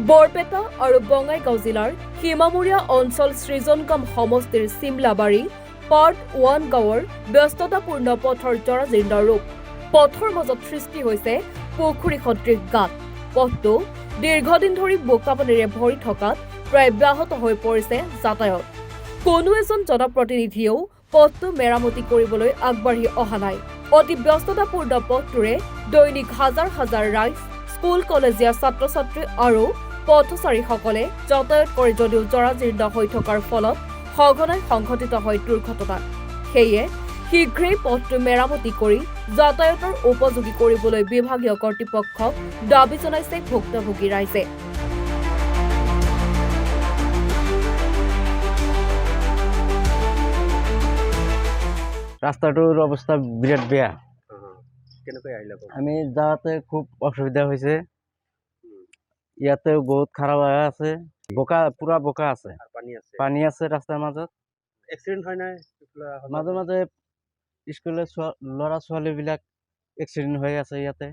বৰপেটা আৰু বঙাইগাঁও জিলাৰ সীমামূৰীয়া অঞ্চল সৃজনকাম সমষ্টিৰ চিমলাবাৰী পাৰ্ট 1 গাঁৱৰ ব্যস্ততাপূৰ্ণ পথৰ জৰাজীৰ্ণ ৰূপ। পথৰ মাজত সৃষ্টি হৈছে পুখুৰী সদৃশ গাঁত। পথটো দীৰ্ঘদিন ধৰি বোকা পানীৰে ভৰি থকাত প্ৰায় ব্যাহত হৈ পৰিছে যাতায়াত। কোনো এজন জনপ্ৰতিনিধিয়েও পথটো মেৰামতি কৰিবলৈ আগবাঢ়ি অহা নাই। অতি ব্যস্ততাপূৰ্ণ পথটোৰে দৈনিক হাজাৰ হাজাৰ ৰাইজ, স্কুল কলেজীয়া ছাত্ৰ ছাত্ৰী আৰু পথচাৰীসকলে যাতায়াত কৰে যদিও জৰাজীৰ্ণ হৈ থকাৰ ফলত সঘনাই সংঘটিত হয় দুৰ্ঘটনা। সেয়ে শীঘ্ৰেই পথটো মেৰামতি কৰি যাতায়াতৰ উপযোগী কৰিবলৈ বিভাগীয় কৰ্তৃপক্ষক দাবী জনাইছে ভুক্তভোগী ৰাইজে। ৰাস্তাটোৰ অৱস্থা বিৰাট বেয়া। আমি যাওঁতে খুব অসুবিধা হৈছে। ইয়াতেও বহুত খাৰাপ হৈ আছে, বোকা পুৰা বোকা আছে, পানী আছে ৰাস্তাৰ মাজত। এক্সিডেন্ট হয় নাই? মাজে মাজে স্কুলৰ ল'ৰা ছোৱালীবিলাক এক্সিডেন্ট হৈ আছে ইয়াতে।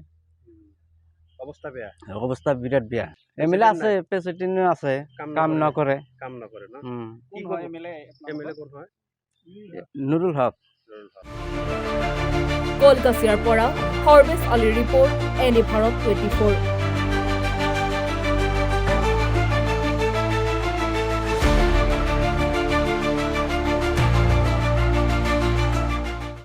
অৱস্থা বেয়া, অৱস্থা বিৰাট বেয়া। এমএলএ আছে, প্ৰেচিডেণ্ট আছে, কাম নকৰে ন? কি হয় এমএলএ কোন হয়? নুৰুল হক। কলকাছিয়াৰ পৰা সৰ্বেশ আলীৰ ৰিপৰ্ট, এনি ভাৰত 24।